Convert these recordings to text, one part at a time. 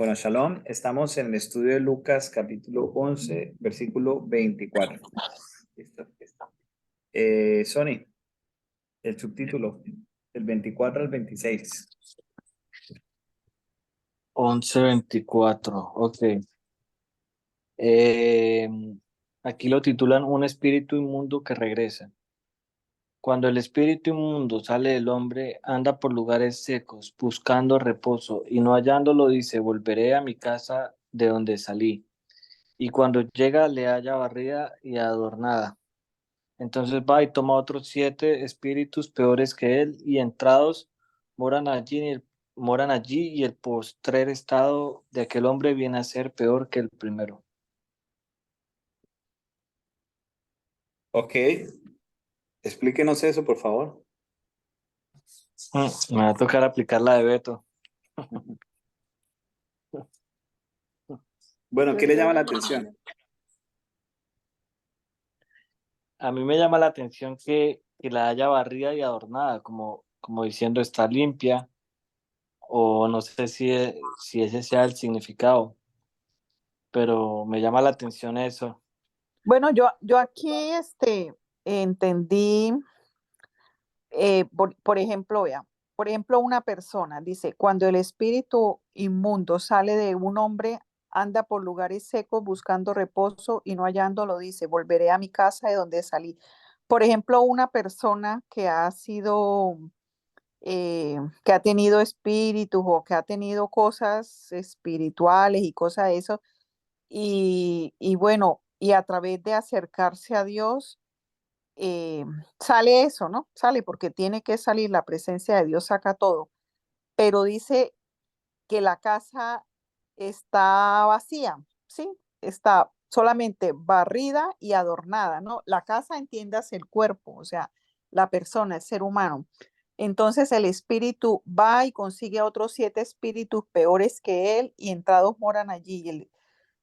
Bueno, Shalom, estamos en el estudio de Lucas capítulo 11, versículo 24. Listo. Sony, el subtítulo, del 24 al 26. 11:24, ok. Eh, Aquí lo titulan Un espíritu inmundo que regresa. Cuando el espíritu inmundo sale del hombre, anda por lugares secos, buscando reposo, y no hallándolo dice, volveré a mi casa de donde salí. Y cuando llega, le halla barrida y adornada. Entonces va y toma otros 7 espíritus peores que él, y entrados moran allí, y el postrer estado de aquel hombre viene a ser peor que el primero. Ok, explíquenos eso, por favor. Me va a tocar aplicar la de Beto. Bueno, ¿qué le llama la atención? A mí me llama la atención que la haya barrida y adornada, como diciendo está limpia, o no sé si ese sea el significado, pero me llama la atención eso. Bueno, yo aquí entendí, por ejemplo, vea, por ejemplo, una persona dice, cuando el espíritu inmundo sale de un hombre, anda por lugares secos buscando reposo y no hallándolo, dice, volveré a mi casa de donde salí. Por ejemplo, una persona que ha sido, que ha tenido espíritus o que ha tenido cosas espirituales y cosas de eso, y bueno, y a través de acercarse a Dios, eh, sale eso, ¿no? Sale porque tiene que salir, la presencia de Dios saca todo, pero dice que la casa está vacía, ¿sí? Está solamente barrida y adornada, ¿no? La casa, entiendas el cuerpo, o sea, la persona, el ser humano. Entonces el espíritu va y consigue a otros 7 espíritus peores que él y entrados moran allí.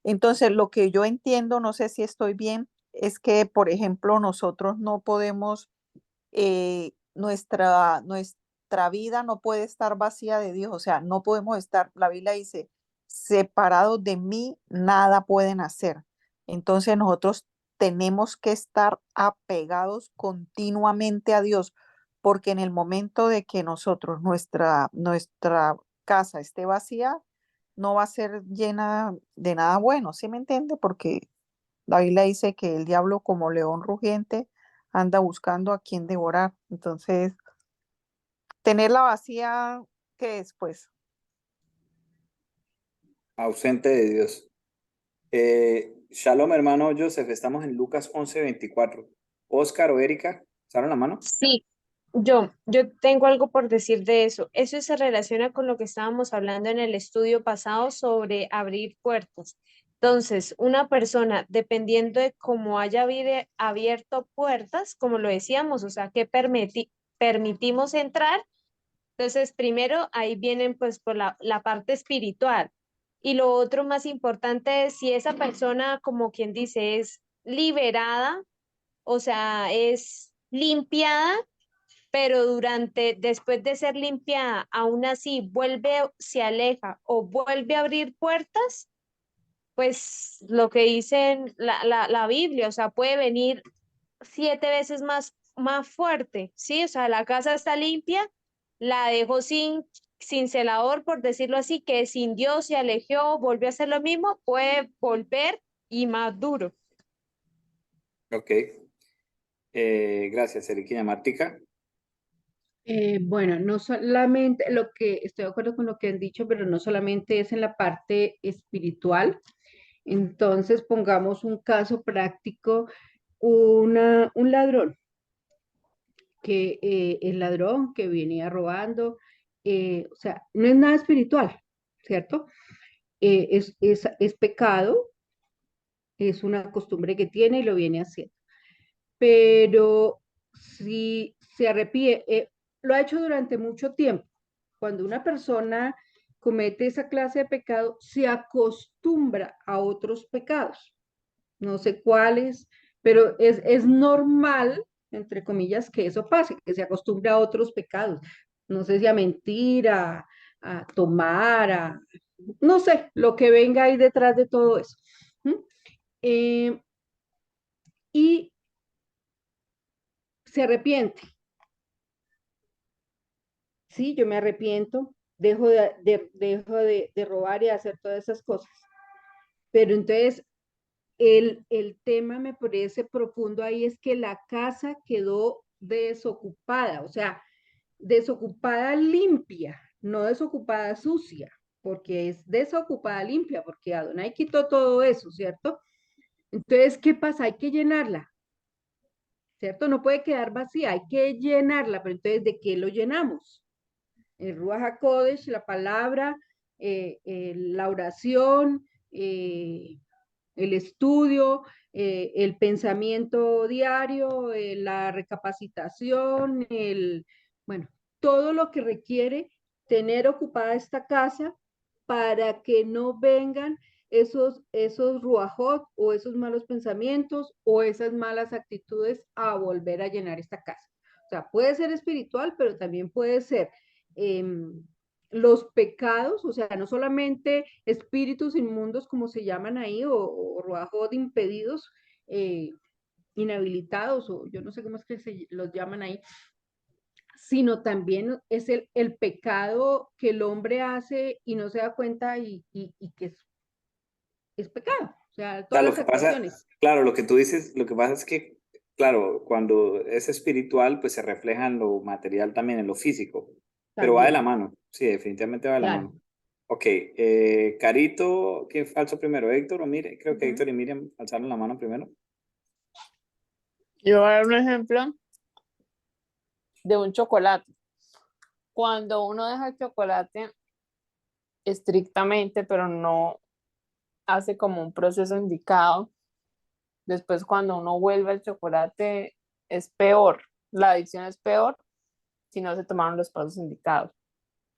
Entonces, lo que yo entiendo, no sé si estoy bien, es que, por ejemplo, nosotros no podemos, nuestra vida no puede estar vacía de Dios, o sea, no podemos estar, la Biblia dice, separados de mí, nada pueden hacer. Entonces, nosotros tenemos que estar apegados continuamente a Dios, porque en el momento de que nosotros, nuestra casa esté vacía, no va a ser llena de nada bueno, ¿sí me entiende? Porque la Biblia dice que el diablo como león rugiente anda buscando a quien devorar. Entonces, tenerla vacía, ¿qué es pues? Ausente de Dios. Shalom, hermano Joseph, estamos en Lucas 11, 24. Oscar o Erika, ¿alzaron la mano? Sí, yo tengo algo por decir de eso. Eso se relaciona con lo que estábamos hablando en el estudio pasado sobre abrir puertas. Entonces, una persona, dependiendo de cómo haya abierto puertas, como lo decíamos, o sea, que permitimos entrar, entonces primero ahí vienen pues por la parte espiritual. Y lo otro más importante es si esa persona, como quien dice, es liberada, o sea, es limpiada, pero después de ser limpiada, aún así vuelve, se aleja o vuelve a abrir puertas, pues lo que dice la Biblia, o sea, puede venir 7 veces más fuerte, ¿sí? O sea, la casa está limpia, la dejó sin celador, por decirlo así, que sin Dios se alejó, volvió a hacer lo mismo, puede volver y más duro. Ok. Gracias, Erika. Martica. Bueno, no solamente lo que estoy de acuerdo con lo que han dicho, pero no solamente es en la parte espiritual. Entonces, pongamos un caso práctico, un ladrón, que el ladrón que venía robando, o sea, no es nada espiritual, ¿cierto? Es pecado, es una costumbre que tiene y lo viene haciendo. Pero si se arrepiente, lo ha hecho durante mucho tiempo. Cuando una persona comete esa clase de pecado, se acostumbra a otros pecados. No sé cuáles, pero es normal, entre comillas, que eso pase, que se acostumbre a otros pecados. No sé si a mentir, a tomar, no sé, lo que venga ahí detrás de todo eso. ¿Mm? Y se arrepiente. Sí, yo me arrepiento, dejo de robar y de hacer todas esas cosas. Pero entonces el tema me parece profundo ahí es que la casa quedó desocupada, o sea, desocupada limpia, no desocupada sucia, porque es desocupada limpia, porque Adonai quitó todo eso, ¿cierto? Entonces, ¿qué pasa? Hay que llenarla, ¿cierto? No puede quedar vacía, hay que llenarla, pero entonces, ¿de qué lo llenamos? El Ruach HaKodesh, la palabra, la oración, el estudio, el pensamiento diario, la recapacitación, bueno, todo lo que requiere tener ocupada esta casa para que no vengan esos ruajot o esos malos pensamientos o esas malas actitudes a volver a llenar esta casa. O sea, puede ser espiritual, pero también puede ser eh, los pecados, o sea, no solamente espíritus inmundos como se llaman ahí, o ruajot impedidos, eh, inhabilitados, o yo no sé cómo es que se los llaman ahí, sino también es el pecado que el hombre hace y no se da cuenta y que es pecado, o sea, sea, todas lo las que pasa, actuaciones. claro, lo que tú dices, lo que pasa es que, claro, cuando es espiritual, pues se refleja en lo material también, en lo físico, pero va de la También, mano, sí, definitivamente va de la claro. mano. Ok, Carito, ¿quién alzó primero? ¿Héctor o Miriam? Creo que Ujú. Héctor y Miriam alzaron la mano primero. Yo voy a dar un ejemplo de un chocolate. Cuando uno deja el chocolate estrictamente, pero no hace como un proceso indicado, después cuando uno vuelve al chocolate es peor. La adicción es peor si no se tomaron los pasos indicados.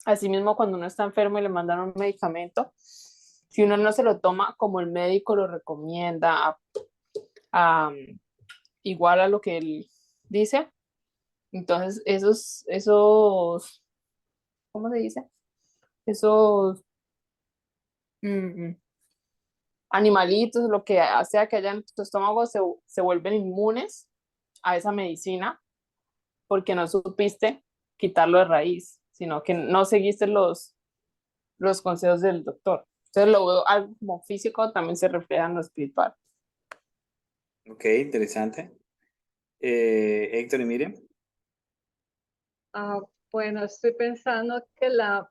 Asimismo, cuando uno está enfermo y le mandan un medicamento, si uno no se lo toma como el médico lo recomienda, a, igual a lo que él dice, entonces ¿cómo se dice? Esos mm, animalitos, lo que sea que haya en tu estómago, se vuelven inmunes a esa medicina porque no supiste quitarlo de raíz, sino que no seguiste los consejos del doctor. Entonces lo veo algo como físico, también se refleja en lo espiritual. Ok, interesante. Héctor y Miriam. Ah, bueno, estoy pensando que la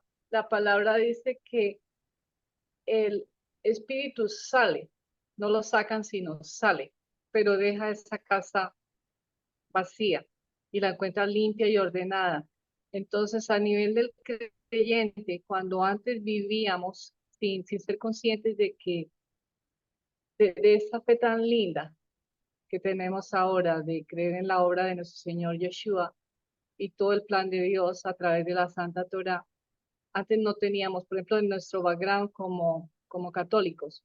palabra dice que el espíritu sale, no lo sacan, sino sale, pero deja esa casa vacía y la encuentra limpia y ordenada. Entonces, a nivel del creyente, cuando antes vivíamos sin ser conscientes de que de esa fe tan linda que tenemos ahora, de creer en la obra de nuestro Señor Yeshua y todo el plan de Dios a través de la Santa Torah, antes no teníamos, por ejemplo, en nuestro background como católicos,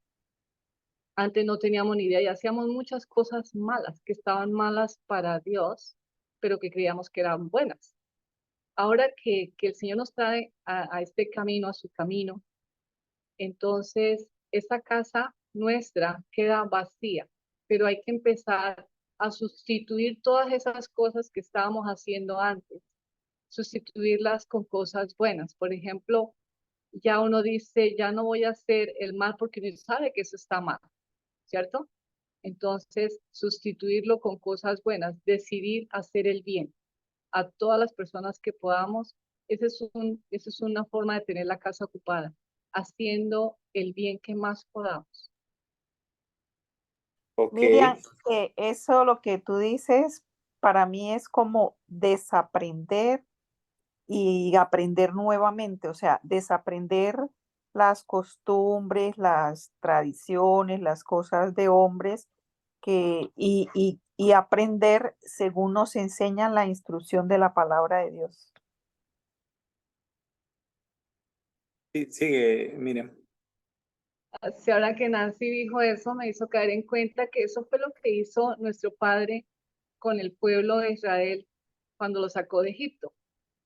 antes no teníamos ni idea y hacíamos muchas cosas malas, que estaban malas para Dios, pero que creíamos que eran buenas. Ahora que el Señor nos trae a este camino, a su camino, entonces esa casa nuestra queda vacía, pero hay que empezar a sustituir todas esas cosas que estábamos haciendo antes, sustituirlas con cosas buenas. Por ejemplo, ya uno dice, ya no voy a hacer el mal porque uno sabe que eso está mal, ¿cierto? Entonces, sustituirlo con cosas buenas, decidir hacer el bien a todas las personas que podamos, esa es una forma de tener la casa ocupada, haciendo el bien que más podamos. Ok, Miriam, eso lo que tú dices, para mí es como desaprender y aprender nuevamente, o sea, desaprender las costumbres, las tradiciones, las cosas de hombres y aprender según nos enseña la instrucción de la palabra de Dios. sí, sigue, Miriam. Si ahora que Nancy dijo eso, me hizo caer en cuenta que eso fue lo que hizo nuestro Padre con el pueblo de Israel cuando lo sacó de Egipto.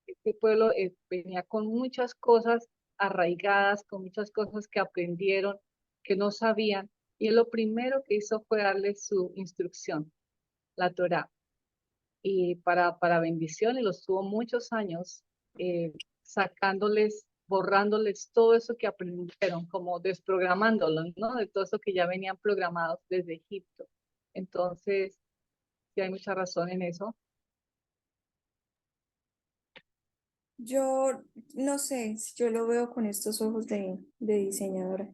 Este pueblo venía con muchas cosas arraigadas con muchas cosas que aprendieron, que no sabían, y él lo primero que hizo fue darles su instrucción, la Torá, y para bendición, y los tuvo muchos años sacándoles, borrándoles todo eso que aprendieron, como desprogramándolos, ¿no? De todo eso que ya venían programados desde Egipto. Entonces, sí hay mucha razón en eso. Yo no sé, yo lo veo con estos ojos de diseñadora,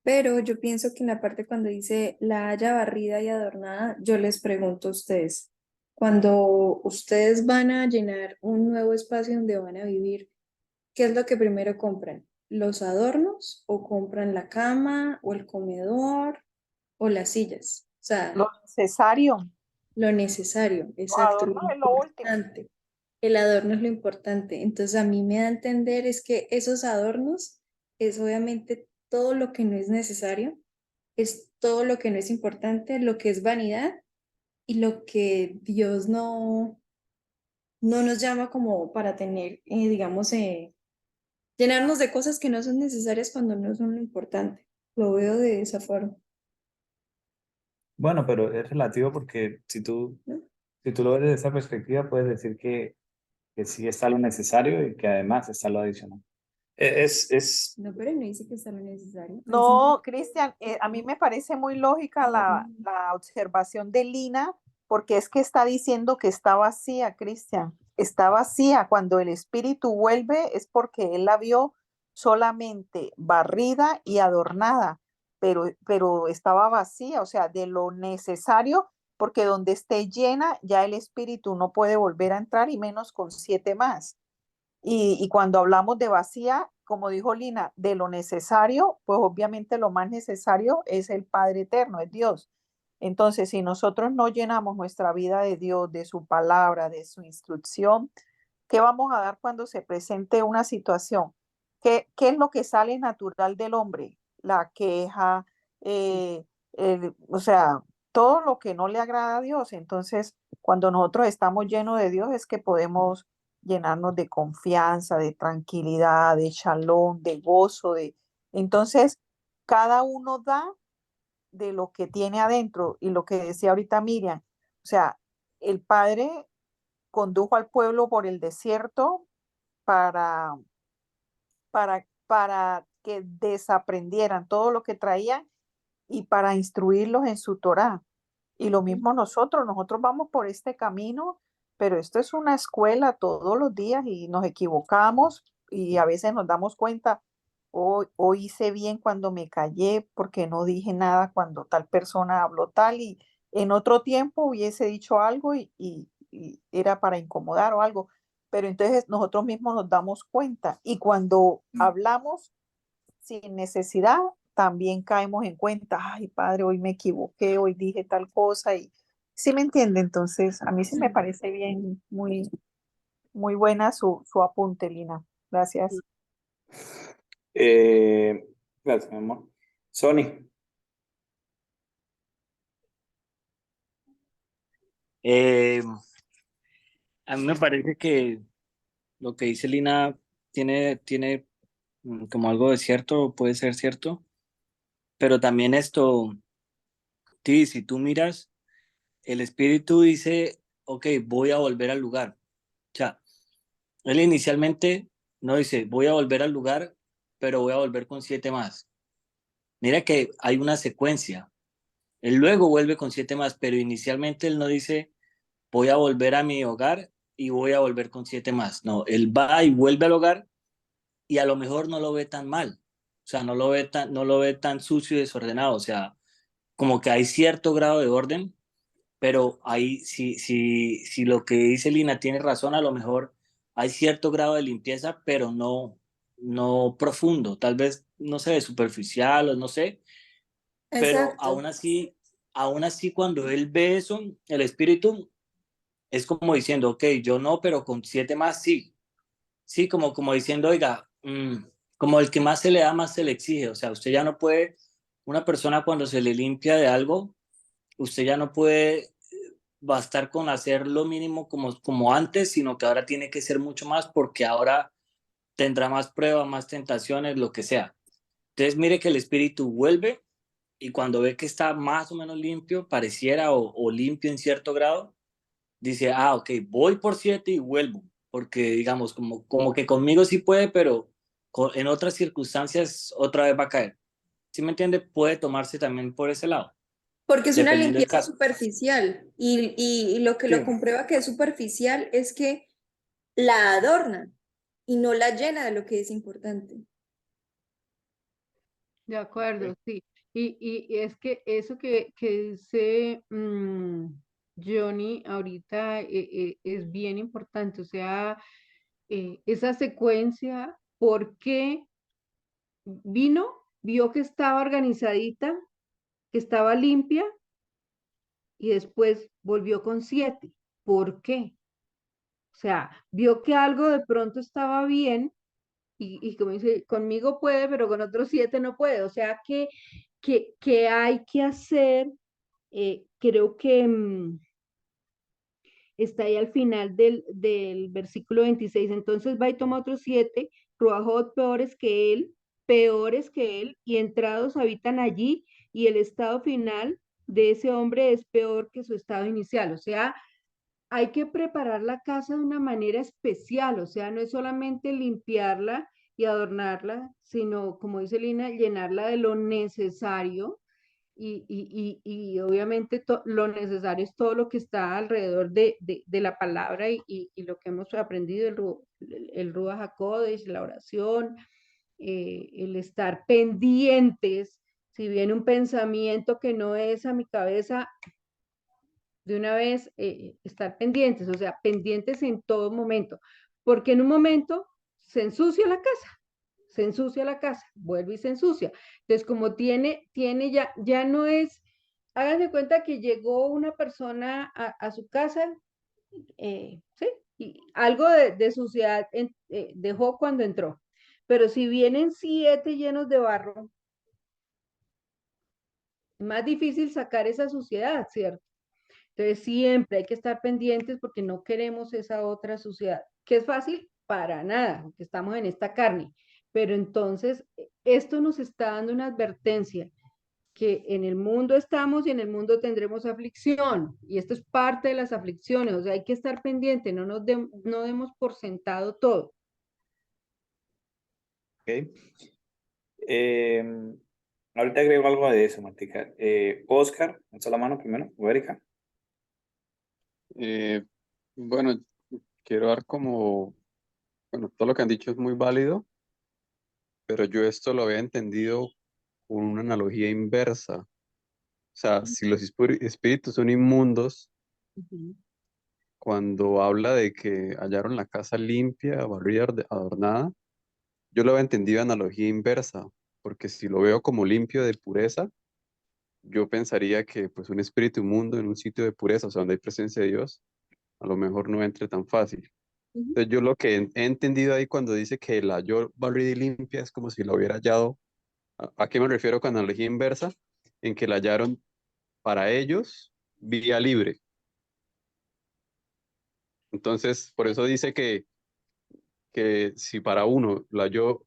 pero yo pienso que en la parte cuando dice la haya barrida y adornada, yo les pregunto a ustedes, cuando ustedes van a llenar un nuevo espacio donde van a vivir, ¿qué es lo que primero compran? ¿Los adornos o compran la cama o el comedor o las sillas? O sea, Lo necesario, lo necesario, los exacto, lo adornos es lo último. importante. El adorno es lo importante. Entonces a mí me da a entender es que esos adornos es obviamente todo lo que no es necesario, es todo lo que no es importante, lo que es vanidad y lo que Dios no nos llama como para tener, digamos, llenarnos de cosas que no son necesarias cuando no son lo importante. Lo veo de esa forma, Bueno, pero es relativo porque ¿no? si tú lo ves desde esa perspectiva, puedes decir que sí está lo necesario y que además está lo adicional. Es No, pero no dice que está lo necesario. Ahí No, Cristian, a mí me parece muy lógica la observación de Lina, porque es que está diciendo que está vacía, Cristian. Está vacía. Cuando el espíritu vuelve es porque él la vio solamente barrida y adornada, pero estaba vacía, o sea, de lo necesario, porque donde esté llena, ya el espíritu no puede volver a entrar y menos con 7 más. Y cuando hablamos de vacía, como dijo Lina, de lo necesario, pues obviamente lo más necesario es el Padre Eterno, es Dios. Entonces, si nosotros no llenamos nuestra vida de Dios, de su palabra, de su instrucción, ¿qué vamos a dar cuando se presente una situación? ¿Qué es lo que sale natural del hombre? La queja, eh, o sea, todo lo que no le agrada a Dios. Entonces, cuando nosotros estamos llenos de Dios es que podemos llenarnos de confianza, de tranquilidad, de shalom, de gozo, Entonces, cada uno da de lo que tiene adentro y lo que decía ahorita Miriam, o sea, el Padre condujo al pueblo por el desierto para, para que desaprendieran todo lo que traían y para instruirlos en su Torá. Y lo mismo nosotros vamos por este camino, pero esto es una escuela todos los días y nos equivocamos y a veces nos damos cuenta, hoy hice bien cuando me callé porque no dije nada cuando tal persona habló tal y en otro tiempo hubiese dicho algo y era para incomodar o algo, pero entonces nosotros mismos nos damos cuenta y cuando hablamos sin necesidad, también caemos en cuenta, ay, padre, hoy me equivoqué, hoy dije tal cosa y sí me entiende, entonces a mí sí me parece bien, muy buena su apunte, Lina. Gracias. gracias, mi amor. Sony, Eh, a mí me parece que lo que dice Lina tiene como algo de cierto, puede ser cierto, pero también esto, sí, si tú miras, el espíritu dice, ok, voy a volver al lugar. O sea, él inicialmente no dice, voy a volver al lugar, pero voy a volver con 7 más. Mira que hay una secuencia. Él luego vuelve con 7 más, pero inicialmente él no dice, voy a volver a mi hogar y voy a volver con 7 más. No, él va y vuelve al hogar y a lo mejor no lo ve tan mal. O sea, no lo ve tan sucio y desordenado. O sea, como que hay cierto grado de orden, pero ahí si lo que dice Lina tiene razón, a lo mejor hay cierto grado de limpieza, pero no profundo, tal vez, no sé, superficial o no sé, pero Exacto. aún así cuando él ve eso, el espíritu es como diciendo, ok, yo no, pero con 7 más sí, sí, como diciendo, oiga, como el que más se le da, más se le exige, o sea, usted ya no puede, una persona cuando se le limpia de algo, usted ya no puede bastar con hacer lo mínimo como antes, sino que ahora tiene que ser mucho más porque ahora tendrá más pruebas, más tentaciones, lo que sea. Entonces mire que el espíritu vuelve y cuando ve que está más o menos limpio, pareciera o limpio en cierto grado, dice, ok, voy por 7 y vuelvo, porque digamos, como que conmigo sí puede, pero en otras circunstancias otra vez va a caer. ¿Sí me entiende? Puede tomarse también por ese lado, Porque es una dependiendo del limpieza caso. superficial y lo que lo Sí. comprueba que es superficial es que la adorna y no la llena de lo que es importante. De acuerdo, sí. Y es que eso que dice Johnny ahorita es bien importante, o sea, esa secuencia, porque vino, vio que estaba organizadita, que estaba limpia y después volvió con 7. ¿Por qué? O sea, vio que algo de pronto estaba bien y como dice, conmigo puede, pero con otros 7 no puede. O sea, que hay que hacer, creo que está ahí al final del versículo 26. Entonces va y toma otros 7, Ruajot peores que él, y entrados habitan allí, y el estado final de ese hombre es peor que su estado inicial. O sea, hay que preparar la casa de una manera especial, o sea, no es solamente limpiarla y adornarla, sino, como dice Lina, llenarla de lo necesario y obviamente lo necesario es todo lo que está alrededor de la palabra y lo que hemos aprendido, el Ruach HaKodesh, la oración, el estar pendientes. Si viene un pensamiento que no es a mi cabeza, de una vez estar pendientes, o sea, pendientes en todo momento, porque en un momento se ensucia la casa, vuelve y se ensucia. Entonces, como tiene ya no es, hagan de cuenta que llegó una persona a su casa, ¿sí? Y algo de suciedad dejó cuando entró. Pero si vienen 7 llenos de barro, más difícil sacar esa suciedad, ¿cierto? Entonces siempre hay que estar pendientes porque no queremos esa otra suciedad. ¿Que es fácil? Para nada, porque estamos en esta carne. Pero entonces esto nos está dando una advertencia que en el mundo estamos y en el mundo tendremos aflicción. Y esto es parte de las aflicciones. O sea, hay que estar pendiente, no demos por sentado todo. Ok. Ahorita agrego algo de eso, Martica. Oscar, alza la mano primero, o Erika. Bueno, quiero dar bueno, todo lo que han dicho es muy válido, pero yo esto lo había entendido con una analogía inversa. O sea, si los espíritus son inmundos, cuando habla de que hallaron la casa limpia, barrida, adornada, yo lo había entendido de analogía inversa, porque si lo veo como limpio de pureza, yo pensaría que pues un espíritu inmundo en un sitio de pureza, o sea, donde hay presencia de Dios, a lo mejor no entre tan fácil. Entonces yo lo que he entendido ahí cuando dice que la halló barrida y limpia es como si la hubiera hallado. ¿A qué me refiero con analogía inversa? En que la hallaron para ellos vía libre. Entonces, por eso dice que si para uno la halló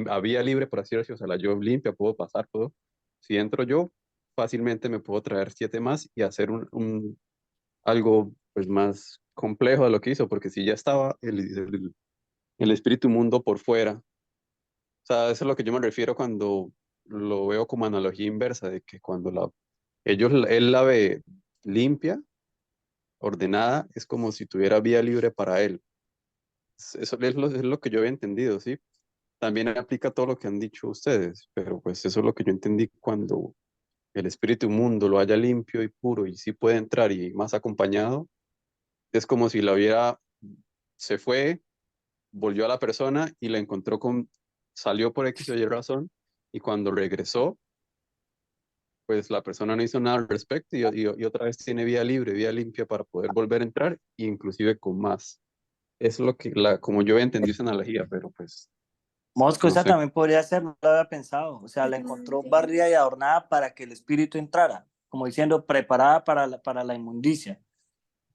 a vía libre, por así decirlo, o sea, la halló limpia, puedo pasar, puedo. Si entro yo, fácilmente me puedo traer 7 más y hacer algo pues más complejo de lo que hizo, porque si ya estaba el espíritu mundo por fuera. O sea, eso es lo que yo me refiero cuando lo veo como analogía inversa, de que cuando él la ve limpia, ordenada, es como si tuviera vía libre para él. Eso es lo que yo había entendido, ¿sí? También aplica todo lo que han dicho ustedes, pero pues eso es lo que yo entendí cuando el espíritu mundo lo haya limpio y puro y sí puede entrar y más acompañado, es como si se fue, volvió a la persona y la encontró salió por X o Y razón y cuando regresó, pues la persona no hizo nada al respecto y otra vez tiene vía libre, vía limpia para poder volver a entrar, inclusive con más. Es lo que, como yo entendí esa analogía, pero pues, Mosco, no esa sé. también podría ser, no lo había pensado. O sea, la encontró barrida y adornada para que el espíritu entrara, como diciendo, preparada para la inmundicia.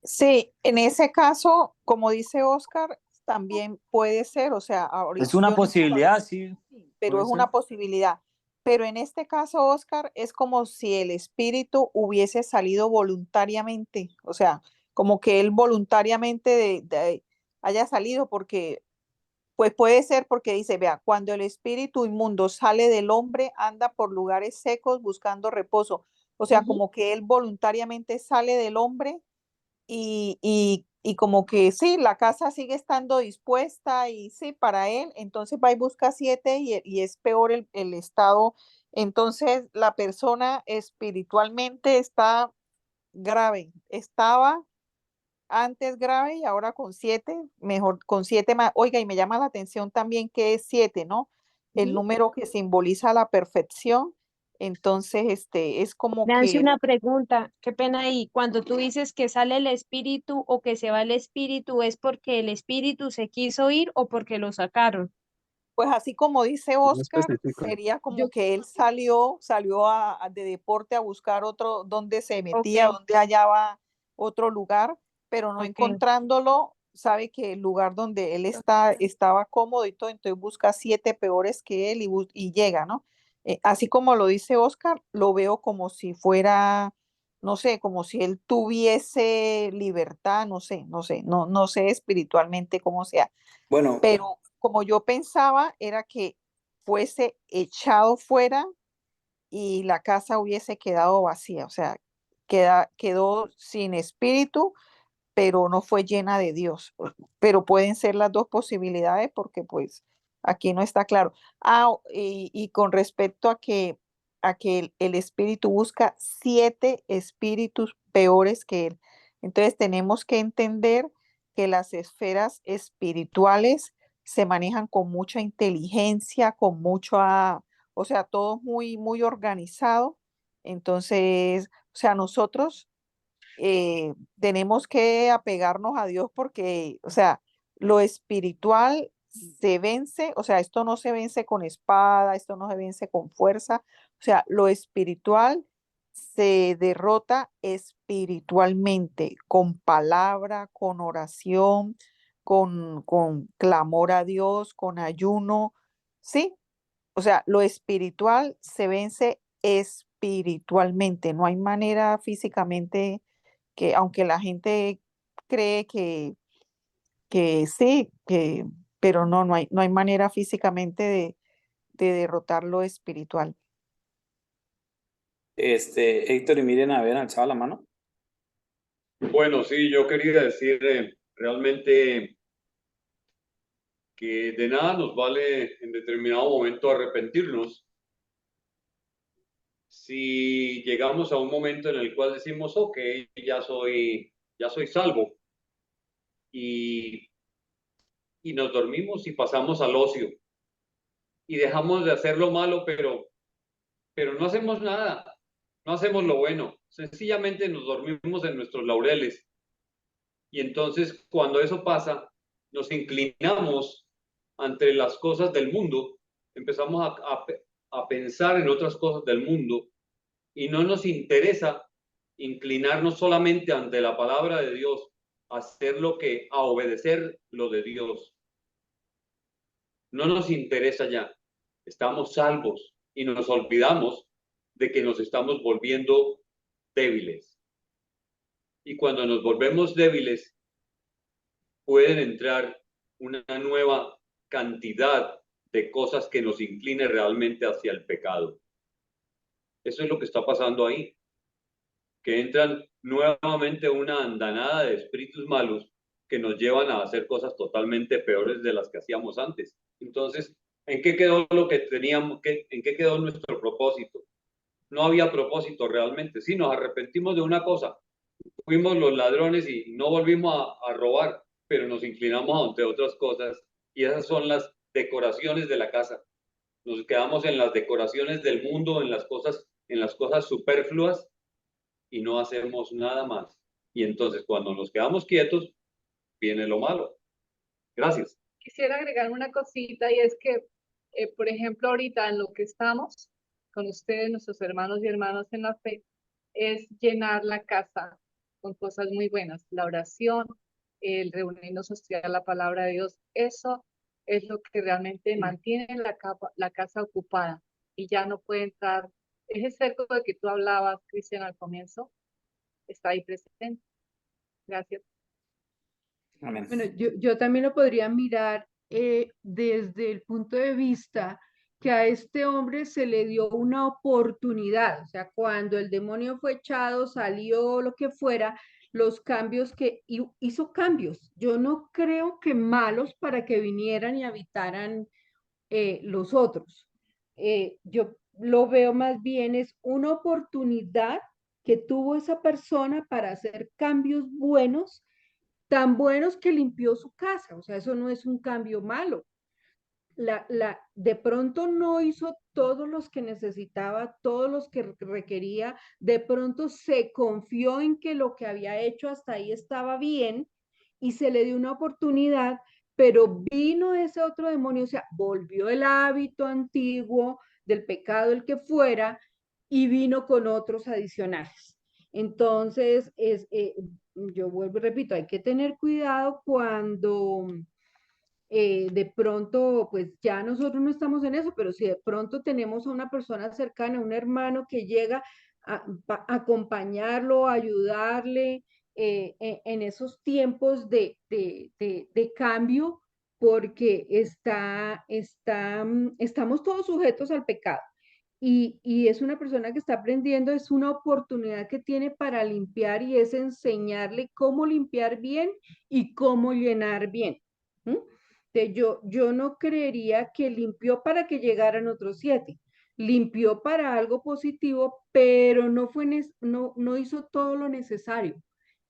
Sí, en ese caso, como dice Oscar, también puede ser, o sea, Es una yo no posibilidad, sí. pero puede es ser. una posibilidad. Pero en este caso, Oscar, es como si el espíritu hubiese salido voluntariamente, o sea, como que él voluntariamente haya salido, porque, pues puede ser porque dice, vea, cuando el espíritu inmundo sale del hombre, anda por lugares secos buscando reposo. O sea, Ujú. como que él voluntariamente sale del hombre y como que sí, la casa sigue estando dispuesta y sí, para él, entonces va y busca 7 y es peor el estado. Entonces la persona espiritualmente está grave, estaba antes grave y ahora con 7, mejor con 7 más. Oiga, y me llama la atención también que es 7, ¿no? El Ujú. número que simboliza la perfección. Entonces, es como Nancy, que una pregunta, qué pena ahí. Cuando tú dices que sale el espíritu o que se va el espíritu, ¿es porque el espíritu se quiso ir o porque lo sacaron? pues así como dice No Oscar, especifica. sería Yo, como que él salió de deporte a buscar otro, donde se metía, Ok, donde hallaba otro lugar, pero no ok. encontrándolo, sabe que el lugar donde él estaba cómodo y todo, entonces busca 7 peores que él y llega, ¿no? Así como lo dice Oscar, lo veo como si fuera, no sé, como si él tuviese libertad, no sé espiritualmente cómo sea, Bueno, pero como yo pensaba era que fuese echado fuera y la casa hubiese quedado vacía, o sea, quedó sin espíritu, pero no fue llena de Dios. Pero pueden ser las dos posibilidades porque pues aquí no está claro. Y con respecto a que el espíritu busca 7 espíritus peores que él. Entonces tenemos que entender que las esferas espirituales se manejan con mucha inteligencia, o sea, todo muy, muy organizado. Entonces, o sea, nosotros tenemos que apegarnos a Dios porque, o sea, lo espiritual se vence, o sea, esto no se vence con espada, esto no se vence con fuerza, o sea, lo espiritual se derrota espiritualmente, con palabra, con oración, con clamor a Dios, con ayuno, ¿sí? O sea, lo espiritual se vence espiritualmente, no hay manera físicamente que, aunque la gente cree que sí, pero no hay manera físicamente de derrotar lo espiritual. Héctor y Miren habían alzado la mano. Bueno, sí, yo quería decir realmente que de nada nos vale en determinado momento arrepentirnos si llegamos a un momento en el cual decimos, ok, ya soy salvo y, y nos dormimos y pasamos al ocio y dejamos de hacer lo malo, pero no hacemos nada, no hacemos lo bueno, sencillamente nos dormimos en nuestros laureles y entonces cuando eso pasa, nos inclinamos ante las cosas del mundo, empezamos a pensar en otras cosas del mundo y no nos interesa inclinarnos solamente ante la palabra de Dios, a obedecer lo de Dios. No nos interesa ya. Estamos salvos y nos olvidamos de que nos estamos volviendo débiles. Y cuando nos volvemos débiles, pueden entrar una nueva cantidad de cosas que nos incline realmente hacia el pecado. Eso es lo que está pasando ahí, que entran nuevamente una andanada de espíritus malos que nos llevan a hacer cosas totalmente peores de las que hacíamos antes. Entonces, ¿en qué quedó lo que teníamos? ¿En qué quedó nuestro propósito? No había propósito realmente. Sí, nos arrepentimos de una cosa, fuimos los ladrones y no volvimos a robar, pero nos inclinamos ante otras cosas y esas son las decoraciones de la casa. Nos quedamos en las decoraciones del mundo, en las cosas superfluas y no hacemos nada más. Y entonces cuando nos quedamos quietos, viene lo malo. Gracias. Quisiera agregar una cosita y es que, por ejemplo, ahorita en lo que estamos con ustedes, nuestros hermanos y hermanas en la fe, es llenar la casa con cosas muy buenas, la oración, el reunirnos a estudiar la palabra de Dios. Eso es lo que realmente mantiene la casa ocupada y ya no puede entrar. Ese cerco de que tú hablabas, Cristian, al comienzo, está ahí presente. Gracias. Amén. Bueno, yo también lo podría mirar desde el punto de vista que a este hombre se le dio una oportunidad, o sea, cuando el demonio fue echado, salió lo que fuera, los cambios que hizo cambios. Yo no creo que malos para que vinieran y habitaran los otros. Yo lo veo más bien es una oportunidad que tuvo esa persona para hacer cambios buenos, tan buenos que limpió su casa. O sea, eso no es un cambio malo. De pronto no hizo todos los que necesitaba, todos los que requería, de pronto se confió en que lo que había hecho hasta ahí estaba bien y se le dio una oportunidad, pero vino ese otro demonio, o sea, volvió el hábito antiguo del pecado, el que fuera, y vino con otros adicionales. Entonces, yo vuelvo y repito, hay que tener cuidado cuando de pronto, pues ya nosotros no estamos en eso, pero si de pronto tenemos a una persona cercana, un hermano que llega a acompañarlo, a ayudarle en esos tiempos de cambio, porque estamos todos sujetos al pecado. Y es una persona que está aprendiendo, es una oportunidad que tiene para limpiar y es enseñarle cómo limpiar bien y cómo llenar bien. ¿Mm? Yo no creería que limpió para que llegaran otros 7. Limpió para algo positivo, pero no hizo todo lo necesario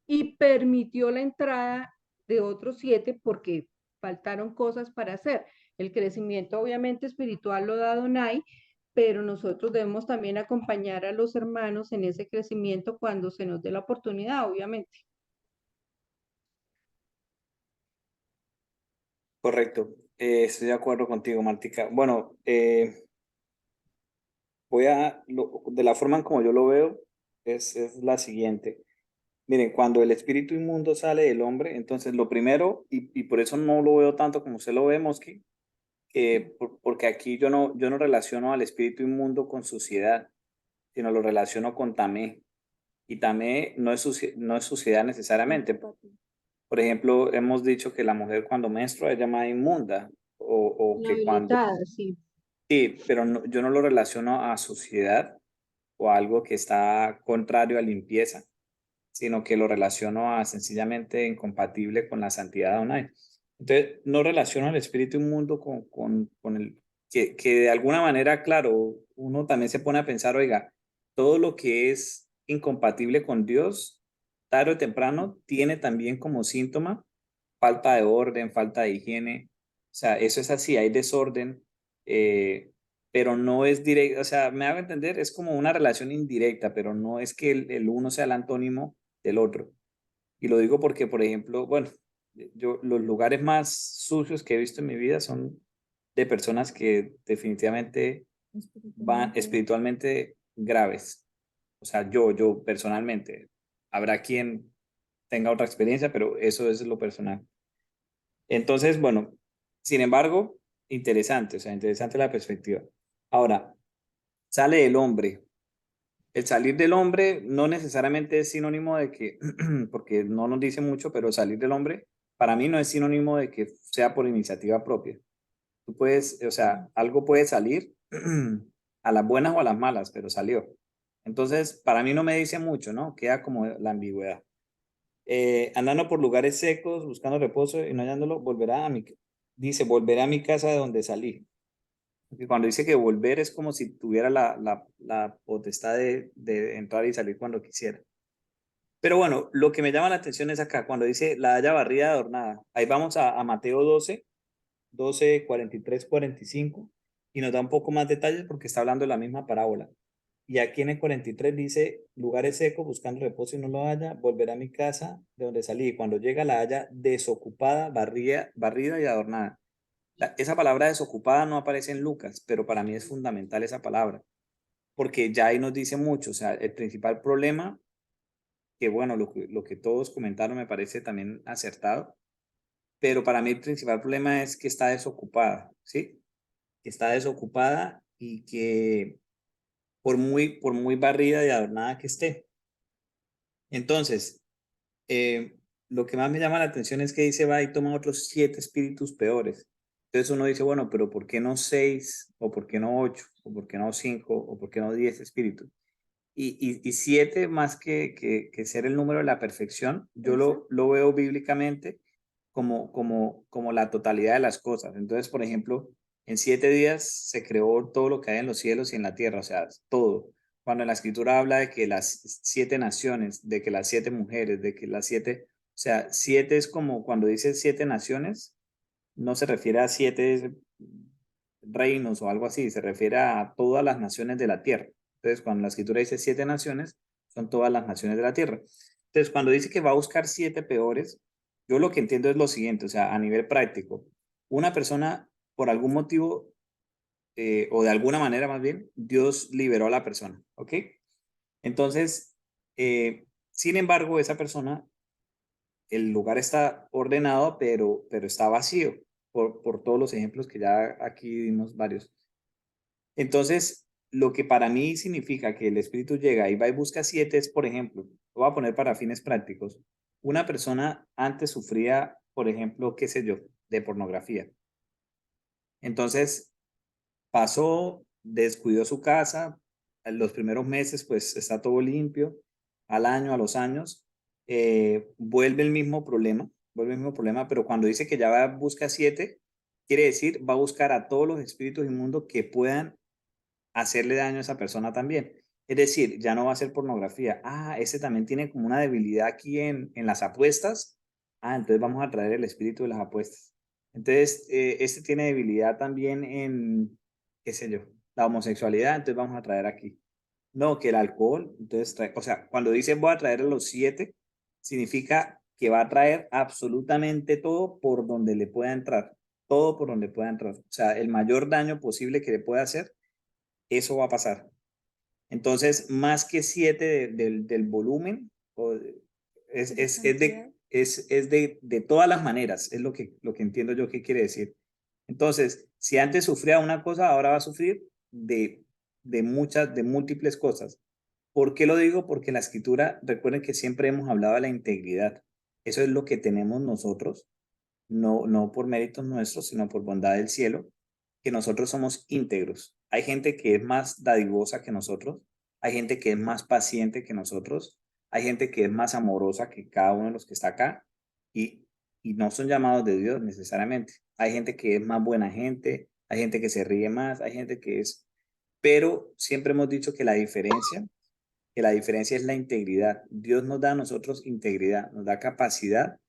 y permitió la entrada de otros 7 porque faltaron cosas para hacer. El crecimiento obviamente espiritual lo da Adonai, pero nosotros debemos también acompañar a los hermanos en ese crecimiento cuando se nos dé la oportunidad, obviamente. Correcto. Estoy de acuerdo contigo, Martica. Bueno, de la forma en como yo lo veo, es la siguiente. Miren, cuando el espíritu inmundo sale del hombre, entonces lo primero, y por eso no lo veo tanto como usted lo ve, Mosqui, porque aquí yo no relaciono al espíritu inmundo con suciedad, sino lo relaciono con tamé. Y tamé no es suciedad necesariamente. Por ejemplo, hemos dicho que la mujer cuando menstrua es llamada inmunda, o que cuando... Inhabilitada, sí. Sí, pero yo no lo relaciono a suciedad o a algo que está contrario a limpieza, sino que lo relaciono a sencillamente incompatible con la santidad de Adonai. Entonces, no relaciono al espíritu inmundo con el que de alguna manera, claro, uno también se pone a pensar, oiga, todo lo que es incompatible con Dios, tarde o temprano, tiene también como síntoma falta de orden, falta de higiene. O sea, eso es así, hay desorden, pero no es directo, o sea, me hago entender, es como una relación indirecta, pero no es que el uno sea el antónimo del otro. Y lo digo porque, por ejemplo, bueno, los lugares más sucios que he visto en mi vida son de personas que definitivamente van espiritualmente graves. O sea, yo personalmente, habrá quien tenga otra experiencia, pero eso es lo personal. Entonces, bueno, sin embargo, interesante, o sea, interesante la perspectiva. Ahora, sale el hombre. El salir del hombre no necesariamente es sinónimo de que, porque no nos dice mucho, pero salir del hombre para mí no es sinónimo de que sea por iniciativa propia. Tú puedes, o sea, algo puede salir a las buenas o a las malas, pero salió. Entonces, para mí no me dice mucho, ¿no? Queda como la ambigüedad. Andando por lugares secos, buscando reposo y no hallándolo, volverá a mi casa de donde salí. Porque cuando dice que volver es como si tuviera la potestad de entrar y salir cuando quisiera. Pero bueno, lo que me llama la atención es acá, cuando dice la haya barrida adornada. Ahí vamos a Mateo 12, 43, 45, y nos da un poco más detalles porque está hablando de la misma parábola. Y aquí en el 43 dice, lugares secos, buscando reposo y no lo haya, volverá a mi casa de donde salí. Y cuando llega la haya desocupada, barrida y adornada. Esa palabra desocupada no aparece en Lucas, pero para mí es fundamental esa palabra, porque ya ahí nos dice mucho. O sea, el principal problema que bueno, lo que todos comentaron me parece también acertado, pero para mí el principal problema es que está desocupada, ¿sí? Que está desocupada y que por muy barrida y adornada que esté. Entonces, lo que más me llama la atención es que dice, va y toma otros 7 espíritus peores. Entonces uno dice, bueno, pero ¿por qué no 6? ¿O por qué no 8? ¿O por qué no 5? ¿O por qué no 10 espíritus? Y 7 más que ser el número de la perfección, yo lo veo bíblicamente como la totalidad de las cosas. Entonces, por ejemplo, en 7 días se creó todo lo que hay en los cielos y en la tierra, o sea, todo. Cuando la escritura habla de que las 7 naciones, de que las 7 mujeres, de que las 7, o sea, 7 es como cuando dice 7 naciones, no se refiere a 7 reinos o algo así, se refiere a todas las naciones de la tierra. Entonces, cuando la escritura dice 7 naciones, son todas las naciones de la tierra. Entonces, cuando dice que va a buscar 7 peores, yo lo que entiendo es lo siguiente, o sea, a nivel práctico, una persona, por algún motivo, o de alguna manera más bien, Dios liberó a la persona, ¿ok? Entonces, sin embargo, esa persona, el lugar está ordenado, pero está vacío, por todos los ejemplos que ya aquí dimos varios. Entonces, lo que para mí significa que el espíritu llega y va y busca 7 es, por ejemplo, lo voy a poner para fines prácticos. Una persona antes sufría, por ejemplo, qué sé yo, de pornografía. Entonces, pasó, descuidó su casa, en los primeros meses pues está todo limpio, al año, a los años, vuelve el mismo problema, pero cuando dice que ya va, busca 7, quiere decir va a buscar a todos los espíritus inmundos que puedan hacerle daño a esa persona también. Es decir, ya no va a ser pornografía. Ah, ese también tiene como una debilidad aquí en las apuestas. Ah, entonces vamos a traer el espíritu de las apuestas. Entonces, este tiene debilidad también en, qué sé yo, la homosexualidad, entonces vamos a traer aquí. No, que el alcohol, entonces, o sea, cuando dice voy a traer a los 7, significa que va a traer absolutamente todo por donde le pueda entrar, todo por donde pueda entrar. O sea, el mayor daño posible que le pueda hacer, eso va a pasar. Entonces, más que 7 del volumen, es de todas las maneras, es lo que entiendo yo que quiere decir. Entonces, si antes sufría una cosa, ahora va a sufrir de múltiples cosas. ¿Por qué lo digo? Porque en la escritura, recuerden que siempre hemos hablado de la integridad. Eso es lo que tenemos nosotros, no por méritos nuestros, sino por bondad del cielo, que nosotros somos íntegros. Hay gente que es más dadivosa que nosotros, hay gente que es más paciente que nosotros, hay gente que es más amorosa que cada uno de los que está acá y, y no son llamados de Dios necesariamente. Hay gente que es más buena gente, hay gente que se ríe más, hay gente que es... Pero siempre hemos dicho que la diferencia es la integridad. Dios nos da a nosotros integridad, nos da capacidad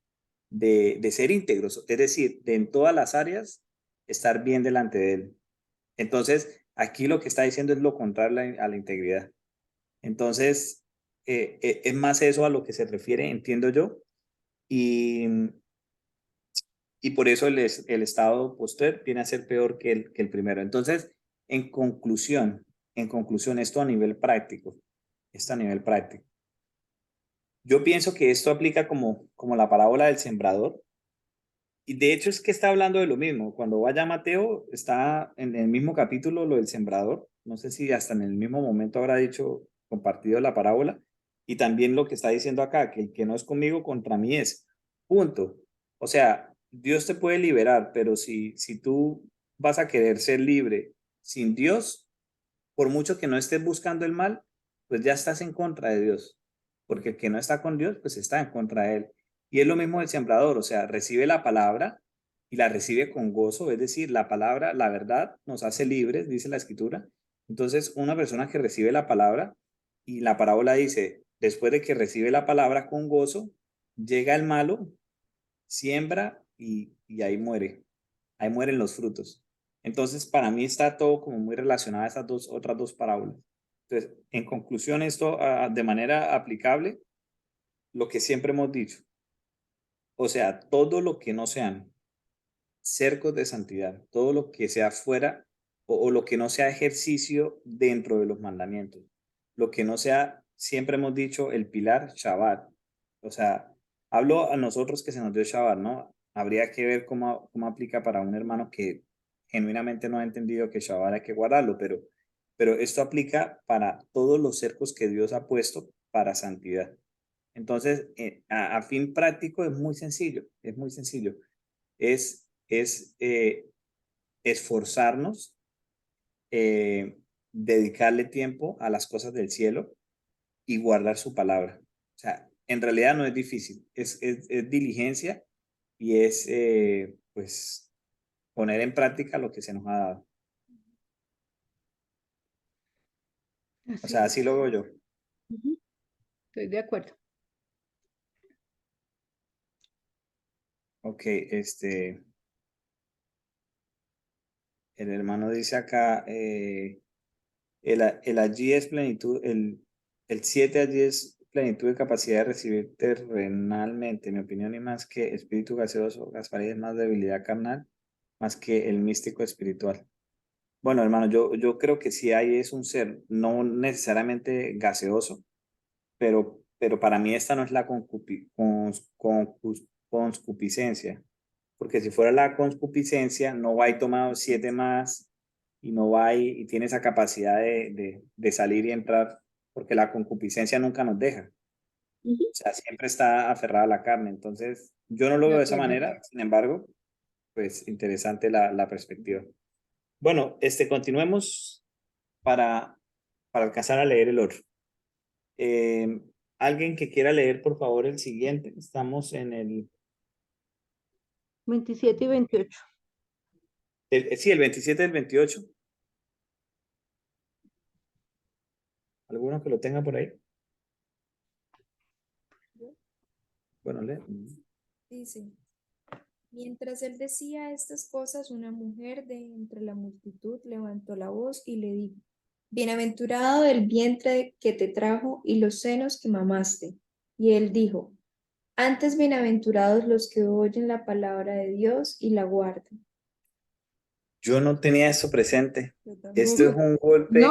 de ser íntegros, es decir, de en todas las áreas estar bien delante de Él. Entonces, aquí lo que está diciendo es lo contrario a la integridad. Entonces, es más eso a lo que se refiere, entiendo yo, y, y por eso el estado posterior viene a ser peor que el primero. Entonces, en conclusión, esto a nivel práctico, esto a nivel práctico. Yo pienso que esto aplica como la parábola del sembrador. Y de hecho es que está hablando de lo mismo. Cuando vaya Mateo, está en el mismo capítulo lo del sembrador. No sé si hasta en el mismo momento habrá dicho, compartido la parábola. Y también lo que está diciendo acá, que el que no es conmigo, contra mí es. Punto. O sea, Dios te puede liberar, pero si tú vas a querer ser libre sin Dios, por mucho que no estés buscando el mal, pues ya estás en contra de Dios, porque el que no está con Dios, pues está en contra de él. Y es lo mismo el sembrador, o sea, recibe la palabra y la recibe con gozo, es decir, la palabra, la verdad nos hace libres, dice la escritura. Entonces, una persona que recibe la palabra y la parábola dice, después de que recibe la palabra con gozo, llega el malo, siembra y ahí mueren los frutos. Entonces, para mí está todo como muy relacionado a esas otras dos parábolas. Entonces, en conclusión, esto de manera aplicable, lo que siempre hemos dicho, o sea, todo lo que no sean cercos de santidad, todo lo que sea fuera o lo que no sea ejercicio dentro de los mandamientos, lo que no sea siempre hemos dicho el pilar Shabbat. O sea, hablo a nosotros que se nos dio Shabbat, ¿no? Habría que ver cómo aplica para un hermano que genuinamente no ha entendido que Shabbat hay que guardarlo, pero esto aplica para todos los cercos que Dios ha puesto para santidad. Entonces, a fin práctico es muy sencillo, es muy sencillo. Es esforzarnos, dedicarle tiempo a las cosas del cielo y guardar su palabra. O sea, en realidad no es difícil, es diligencia y es, pues, poner en práctica lo que se nos ha dado. O Así sea, es. así lo veo yo. Ujú. Estoy de acuerdo. Ok, el hermano dice acá, el allí es plenitud, el 7 allí es plenitud de capacidad de recibir terrenalmente, en mi opinión, y más que espíritu gaseoso, Gaspar es más debilidad carnal, más que el místico espiritual. Bueno, hermano, yo creo que sí hay es un ser, no necesariamente gaseoso, pero para mí esta no es la concupiscencia, porque si fuera la concupiscencia, no va y toma 7 más y no va y tiene esa capacidad de salir y entrar, porque la concupiscencia nunca nos deja. Ujú. O sea, siempre está aferrada a la carne. Entonces, yo no lo De veo de esa acuerdo. manera, sin embargo, pues interesante la perspectiva. Bueno, continuemos para alcanzar a leer el otro. Alguien que quiera leer, por favor, el siguiente. Estamos en el 27 y 28. sí, el 27 y el 28. ¿Alguno que lo tenga por ahí? Bueno, lee. Dice, mientras él decía estas cosas, una mujer de entre la multitud levantó la voz y le dijo, bienaventurado el vientre que te trajo y los senos que mamaste. Y él dijo, antes bienaventurados los que oyen la palabra de Dios y la guardan. Yo no tenía eso presente. Yo Esto es tampoco. un ¿No? golpe Sí.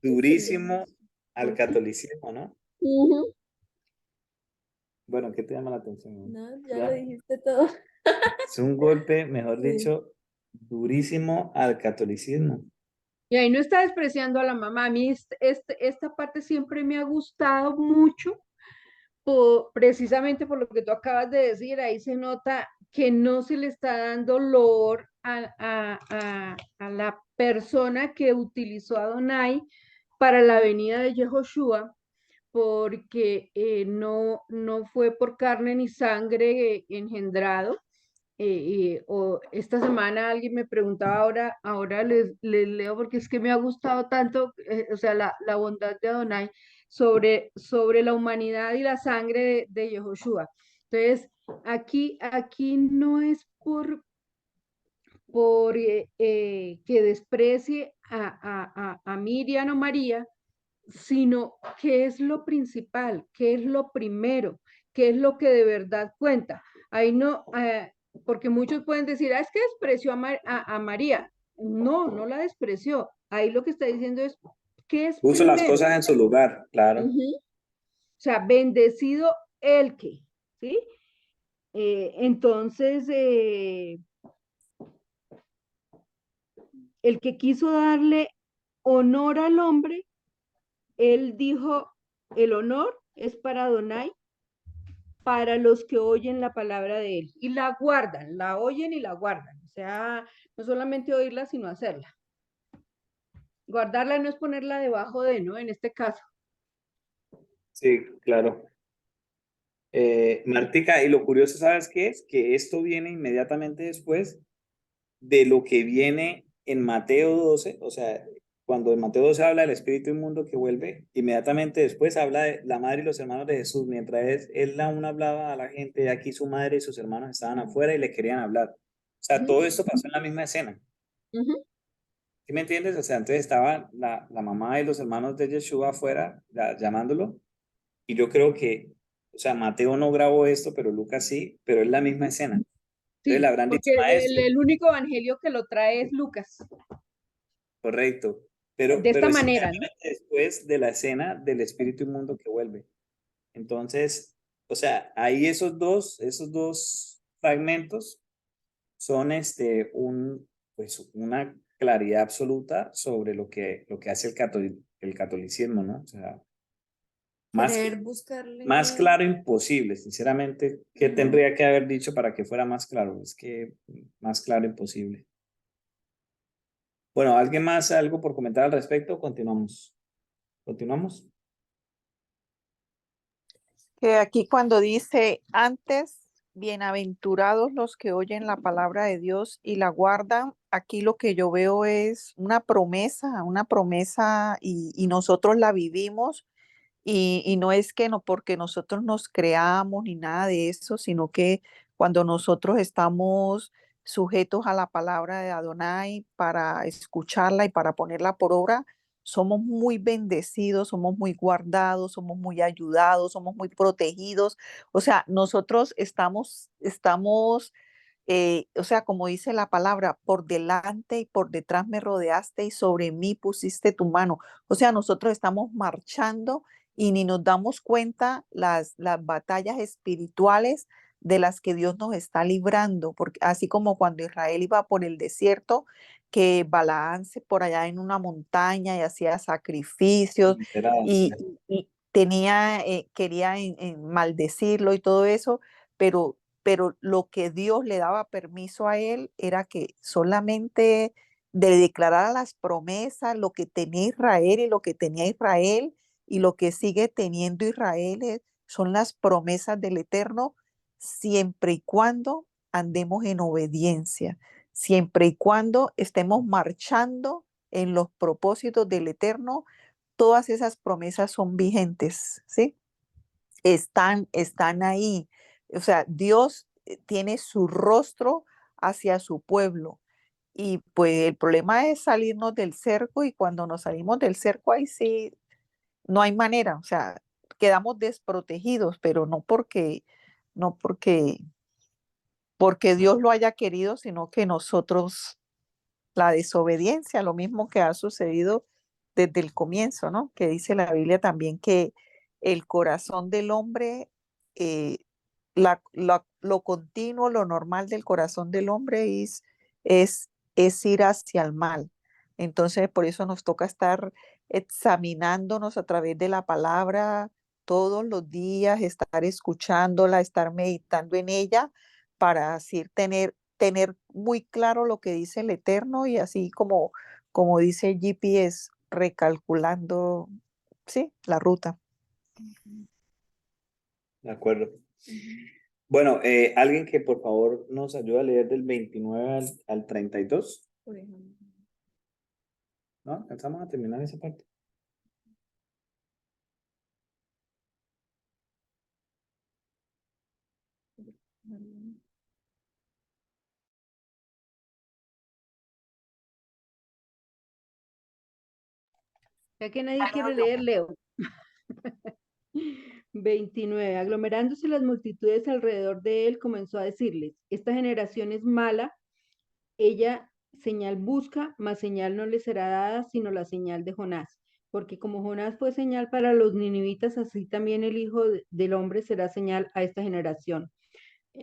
durísimo al catolicismo, ¿no? Ujú. Bueno, ¿qué te llama la atención? No, ya Ya. lo dijiste todo. Es un golpe, mejor Sí. dicho, durísimo al catolicismo. Y ahí no está despreciando a la mamá. A mí esta parte siempre me ha gustado mucho, precisamente por lo que tú acabas de decir. Ahí se nota que no se le está dando loor a la persona que utilizó a Adonai para la venida de Yehoshua, porque no fue por carne ni sangre engendrado. O esta semana alguien me preguntaba, ahora les leo porque es que me ha gustado tanto, o sea, la bondad de Adonai sobre la humanidad y la sangre de Yehoshua. Entonces, aquí no es por que desprecie a Miriam o María, sino qué es lo principal, qué es lo primero, qué es lo que de verdad cuenta. Ahí no, porque muchos pueden decir, es que despreció a María. No, no la despreció. Ahí lo que está diciendo es, ¿qué es Puso las primero? cosas en su lugar, claro. O sea, bendecido el que, ¿sí? Entonces, el que quiso darle honor al hombre, él dijo, el honor es para Adonai, para los que oyen la palabra de él y la guardan, la oyen y la guardan. O sea, no solamente oírla, sino hacerla. Guardarla no es ponerla debajo de, ¿no? En este caso. Sí, claro. Martica, y lo curioso, ¿sabes qué es? Que esto viene inmediatamente después de lo que viene en Mateo 12, o sea, cuando en Mateo 12 habla del espíritu inmundo que vuelve, inmediatamente después habla de la madre y los hermanos de Jesús, mientras él aún hablaba a la gente, aquí su madre y sus hermanos estaban afuera y le querían hablar. O sea, todo esto pasó en la misma escena. ¿Sí me entiendes? O sea, entonces estaba la mamá y los hermanos de Yeshua afuera llamándolo, y yo creo que, o sea, Mateo no grabó esto, pero Lucas sí, pero es la misma escena. Entonces le Sí, habrán dicho, porque maestro, el único evangelio que lo trae es Lucas. correcto. de esta pero es manera, ¿no? inmediatamente después de la escena del espíritu inmundo que vuelve. Entonces, o sea, ahí esos dos fragmentos son pues una claridad absoluta sobre lo que hace el catolicismo, ¿no? O sea, más, Querer buscarle. más claro imposible, sinceramente. ¿Qué Ujú. tendría que haber dicho para que fuera más claro? Es que más claro imposible. Bueno, ¿alguien más algo por comentar al respecto? Continuamos. ¿Continuamos? Que aquí cuando dice antes, bienaventurados los que oyen la palabra de Dios y la guardan, aquí lo que yo veo es una promesa y nosotros la vivimos y no es que no porque nosotros nos creamos ni nada de eso, sino que cuando nosotros estamos sujetos a la palabra de Adonai para escucharla y para ponerla por obra, somos muy bendecidos, somos muy guardados, somos muy ayudados, somos muy protegidos. O sea, nosotros o sea, como dice la palabra, por delante y por detrás me rodeaste y sobre mí pusiste tu mano. O sea, nosotros estamos marchando y ni nos damos cuenta las batallas espirituales de las que Dios nos está librando, porque así como cuando Israel iba por el desierto, que Balaán por allá en una montaña y hacía sacrificios y, y tenía, quería maldecirlo y todo eso, pero lo que Dios le daba permiso a él era que solamente de declarar las promesas, lo que tenía Israel y lo que tenía Israel y lo que sigue teniendo Israel son las promesas del Eterno, siempre y cuando andemos en obediencia, siempre y cuando estemos marchando en los propósitos del Eterno, todas esas promesas son vigentes, ¿sí? Están ahí. O sea, Dios tiene su rostro hacia su pueblo. Y pues el problema es salirnos del cerco y cuando nos salimos del cerco ahí sí, no hay manera. O sea, quedamos desprotegidos, pero no porque Dios lo haya querido, sino que nosotros la desobediencia, lo mismo que ha sucedido desde el comienzo, ¿no? Que dice la Biblia también que el corazón del hombre, eh, lo continuo, lo normal del corazón del hombre es ir hacia el mal. Entonces, por eso nos toca estar examinándonos a través de la palabra todos los días, estar escuchándola, estar meditando en ella para así tener muy claro lo que dice el Eterno y así como dice el GPS, recalculando, sí, la ruta. De acuerdo. Bueno, alguien que por favor nos ayude a leer del 29 al 32. ¿No? ¿Alcanzamos a terminar esa parte? Ya que nadie quiere leer, leo. 29. Aglomerándose las multitudes alrededor de él, comenzó a decirles, esta generación es mala, ella señal busca, mas señal no le será dada, sino la señal de Jonás. Porque como Jonás fue señal para los ninivitas, así también el Hijo del Hombre será señal a esta generación.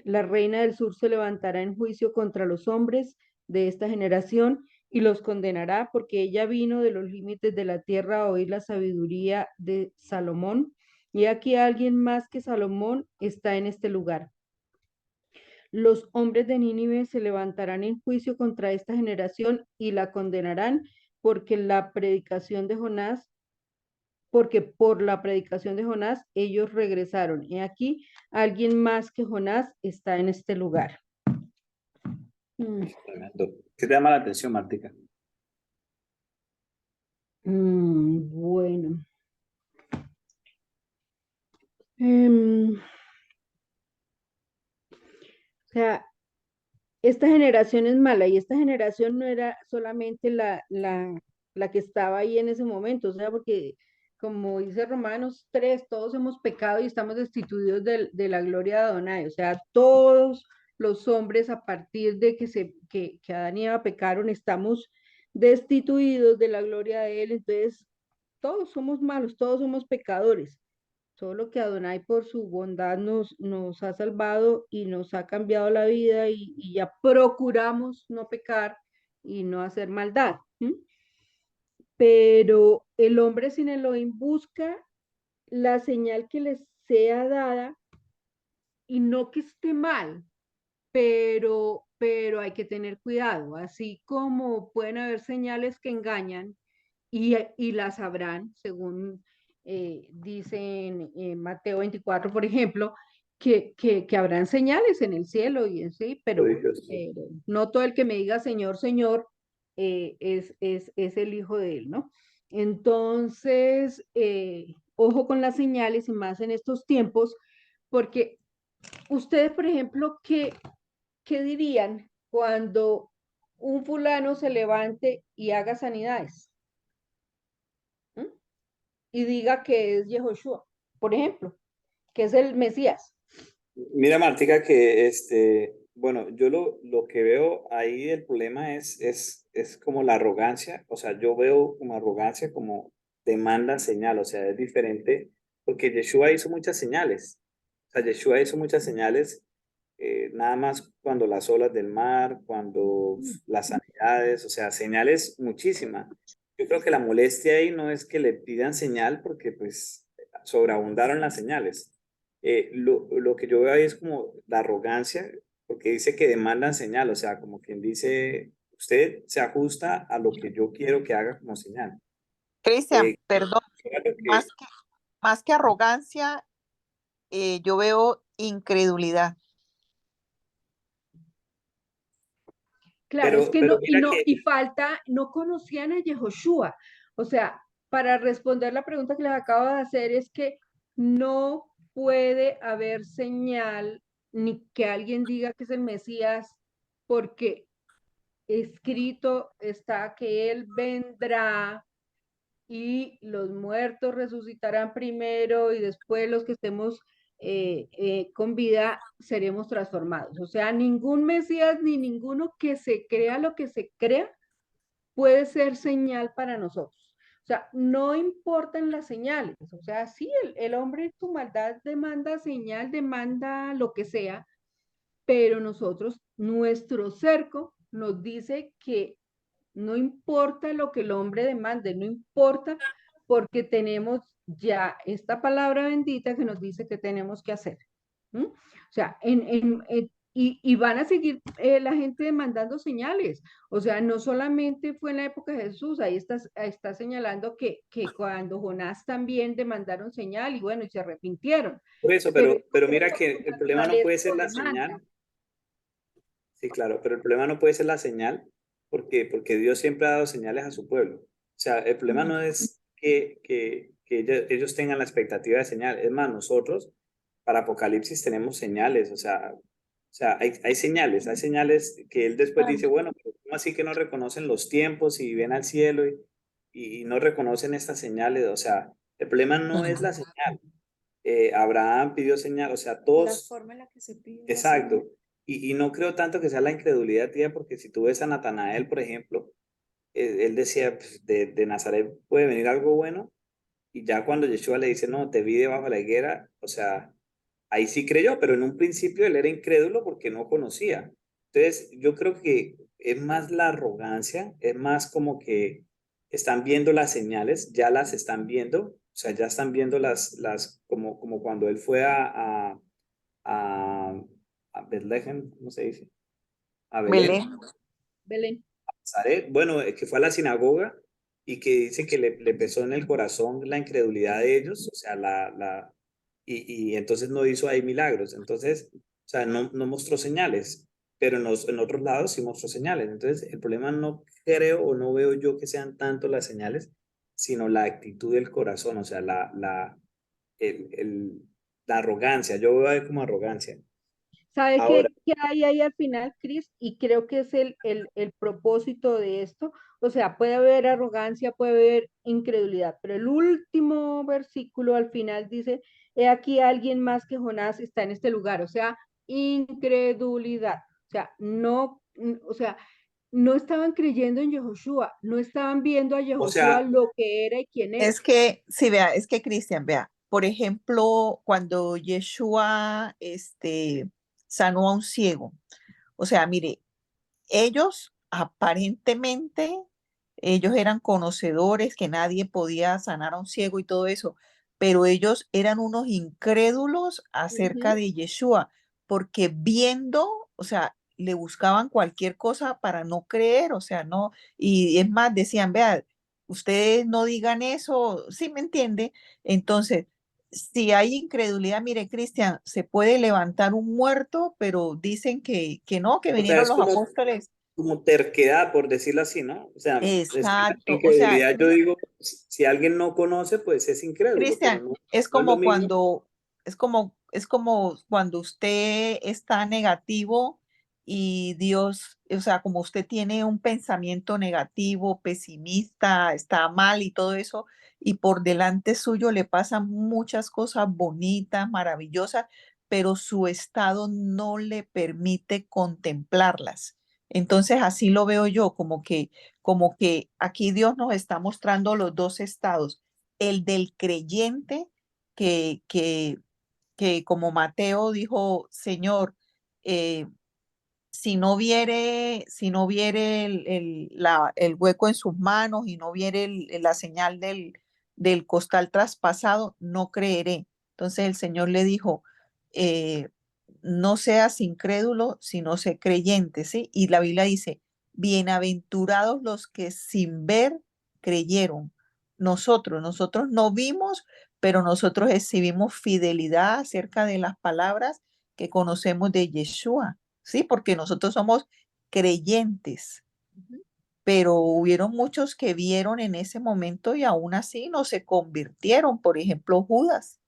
La reina del sur se levantará en juicio contra los hombres de esta generación y los condenará porque ella vino de los límites de la tierra a oír la sabiduría de Salomón. Y aquí alguien más que Salomón está en este lugar. Los hombres de Nínive se levantarán en juicio contra esta generación y la condenarán porque la predicación de Jonás, porque por la predicación de Jonás ellos regresaron. Y aquí alguien más que Jonás está en este lugar. Tremendo. ¿Qué te llama la atención, Martica? Bueno. O sea, esta generación es mala y esta generación no era solamente la que estaba ahí en ese momento, o sea, porque como dice Romanos 3, todos hemos pecado y estamos destituidos de la gloria de Adonai, o sea, todos los hombres a partir de que Adán y Eva pecaron, estamos destituidos de la gloria de Él. Entonces, todos somos malos, todos somos pecadores. Solo que Adonai por su bondad nos ha salvado y nos ha cambiado la vida y ya procuramos no pecar y no hacer maldad. Pero el hombre sin Elohim busca la señal que les sea dada y no que esté mal, pero hay que tener cuidado, así como pueden haber señales que engañan y las sabrán, según dicen en Mateo 24, por ejemplo, que habrán señales en el cielo y en sí, pero no todo el que me diga Señor, Señor, es el hijo de él, ¿no? Entonces, ojo con las señales y más en estos tiempos, porque ustedes, por ejemplo, ¿qué dirían cuando un fulano se levante y haga sanidades? Y diga que es Yehoshua, por ejemplo, que es el Mesías. Mira, Martica, que bueno, yo lo que veo ahí el problema es como la arrogancia, o sea, yo veo como arrogancia como demanda señal, o sea, es diferente, porque Yeshua hizo muchas señales, o sea, Yeshua hizo muchas señales, nada más cuando las olas del mar, cuando las sanidades, o sea, señales muchísimas. Yo creo que la molestia ahí no es que le pidan señal, porque pues sobreabundaron las señales. Lo que yo veo ahí es como la arrogancia, porque dice que demandan señal, o sea, como quien dice, usted se ajusta a lo que yo quiero que haga como señal. Cristian, perdón, Claro que- más que arrogancia, yo veo incredulidad. Claro, es que pero no, mira que, y falta, no conocían a Yehoshua. O sea, para responder la pregunta que les acabo de hacer es que no puede haber señal ni que alguien diga que es el Mesías, porque escrito está que él vendrá y los muertos resucitarán primero y después los que estemos con vida seremos transformados. O sea, ningún Mesías ni ninguno que se crea lo que se crea puede ser señal para nosotros. O sea, no importan las señales. O sea, sí, el hombre, su maldad demanda señal, demanda lo que sea, pero nosotros, nuestro cerco nos dice que no importa lo que el hombre demande, no importa porque tenemos ya esta palabra bendita que nos dice que tenemos que hacer. O sea, y van a seguir la gente demandando señales. O sea, no solamente fue en la época de Jesús, ahí está señalando que cuando Jonás también demandaron señal y bueno, y se arrepintieron. por eso, pero mira que el problema no puede ser la demanda. señal. Sí, claro, pero el problema no puede ser la señal, porque Dios siempre ha dado señales a su pueblo. O sea, el problema no es que ellos tengan la expectativa de señal. Es más, nosotros para Apocalipsis tenemos señales, o sea, hay señales que él después dice, bueno, pero ¿cómo así que no reconocen los tiempos y ven al cielo y no reconocen estas señales? O sea, el problema no es la señal. Abraham pidió señal, o sea, La todos, forma en la que se pide la exacto. señal. Y no creo tanto que sea la incredulidad, tía, porque si tú ves a Natanael, por ejemplo, él decía, pues, de Nazaret puede venir algo bueno, y ya cuando Yeshua le dice, no, te vi debajo de la higuera, o sea, ahí sí creyó, pero en un principio él era incrédulo porque no conocía. Entonces, yo creo que es más la arrogancia, es más como que están viendo las señales, ya las están viendo, o sea, ya están viendo como cuando él fue a, a Bethlehem, ¿cómo se dice? A Belén, Belén. Belén. Nazaret, bueno, que fue a la sinagoga y que dice que le pesó en el corazón la incredulidad de ellos, o sea, y entonces no hizo ahí milagros. Entonces, o sea, no mostró señales, pero en otros lados sí mostró señales. Entonces, el problema no creo o no veo yo que sean tanto las señales, sino la actitud del corazón, o sea, la arrogancia. Yo veo ahí como arrogancia. ¿Sabe Ahora, qué hay ahí al final, Cris? Y creo que es el propósito de esto. O sea, puede haber arrogancia, puede haber incredulidad, pero el último versículo al final dice, he aquí alguien más que Jonás está en este lugar. O sea, incredulidad. O sea, no, o sea, no estaban creyendo en Yehoshua, no estaban viendo a Yehoshua sea, lo que era y quién era. Es que, sí, vea, es que Cristian, vea, por ejemplo, cuando Yeshua sanó a un ciego, o sea, mire, ellos aparentemente, ellos eran conocedores que nadie podía sanar a un ciego y todo eso, pero ellos eran unos incrédulos acerca Ujú. de Yeshua, porque viendo, o sea, le buscaban cualquier cosa para no creer, o sea, no, y es más, decían, vea, ustedes no digan eso, ¿sí me entiende? Entonces, si hay incredulidad, mire, Cristian, se puede levantar un muerto, pero dicen que no, que o sea, vinieron es los apóstoles. como terquedad, por decirlo así, ¿no? O sea, respecto a la Exacto, o sea, incredulidad, yo digo, si alguien no conoce, pues es incrédulo, pero Cristian, no, es no es lo como mismo. cuando, es como cuando usted está negativo y Dios, o sea, como usted tiene un pensamiento negativo, pesimista, está mal y todo eso, y por delante suyo le pasan muchas cosas bonitas, maravillosas, pero su estado no le permite contemplarlas. Entonces, así lo veo yo, como que aquí Dios nos está mostrando los dos estados, el del creyente que, que, que como Mateo dijo, Señor, eh, si no viere el hueco en sus manos y no viere la señal del costal traspasado, no creeré. Entonces el Señor le dijo, eh, no seas incrédulo, sino sé creyente, ¿sí? Y la Biblia dice, bienaventurados los que sin ver creyeron. Nosotros no vimos, pero nosotros exhibimos fidelidad acerca de las palabras que conocemos de Yeshua. Sí, porque nosotros somos creyentes, pero hubieron muchos que vieron en ese momento y aún así no se convirtieron. Por ejemplo, Judas.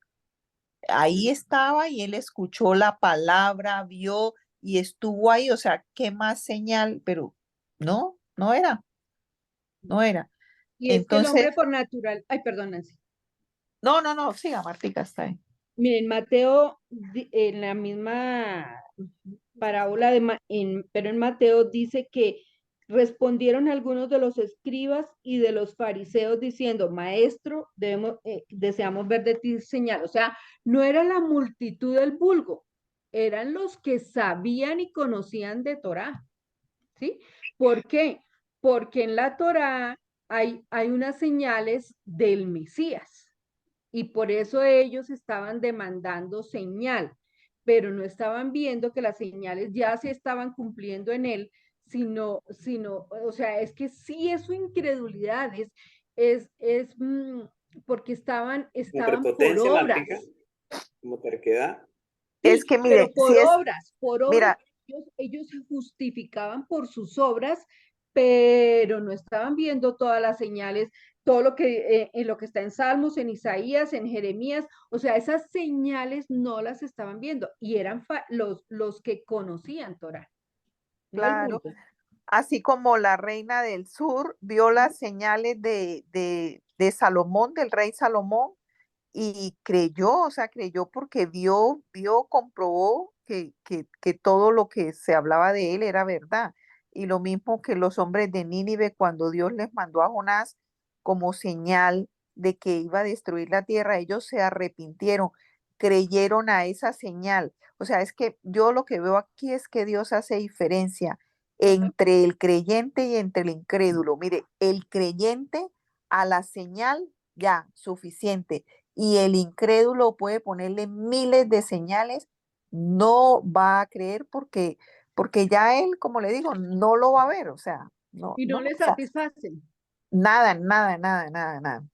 Ahí estaba y él escuchó la palabra, vio y estuvo ahí. O sea, ¿qué más señal? Pero no era, no era. Y es que el Entonces, hombre por natural, ay, perdón, Nancy. no, siga, Martica, está ahí. Miren, Mateo, en la misma parábola pero en Mateo dice que respondieron algunos de los escribas y de los fariseos diciendo, maestro, deseamos ver de ti señal. O sea, no era la multitud del vulgo, eran los que sabían y conocían de Torá, ¿sí? ¿Por qué? Porque en la Torá hay unas señales del Mesías y por eso ellos estaban demandando señal, pero no estaban viendo que las señales ya se estaban cumpliendo en él, sino, o sea, es que sí es su incredulidad, es porque Como estaban por prepotencia, Martica, obras, como terquedad. Es que sí, pero mire, si es, por obras, mira, ellos se justificaban por sus obras, pero no estaban viendo todas las señales, todo lo que en lo que está en Salmos, en Isaías, en Jeremías, o sea, esas señales no las estaban viendo y eran los que conocían Torah, no el claro, vulgo. así como la reina del sur vio las señales de Salomón, del rey Salomón, y creyó, o sea, creyó porque comprobó que todo lo que se hablaba de él era verdad. Y lo mismo que los hombres de Nínive cuando Dios les mandó a Jonás como señal de que iba a destruir la tierra, ellos se arrepintieron, creyeron a esa señal. O sea, es que yo lo que veo aquí es que Dios hace diferencia Ajá. entre el creyente y entre el incrédulo. Mire, el creyente a la señal ya, suficiente. Y el incrédulo puede ponerle miles de señales, no va a creer porque ya él, como le digo, no lo va a ver, o sea, Y no le o sea, satisfacen. nada, nada, nada, nada, nada,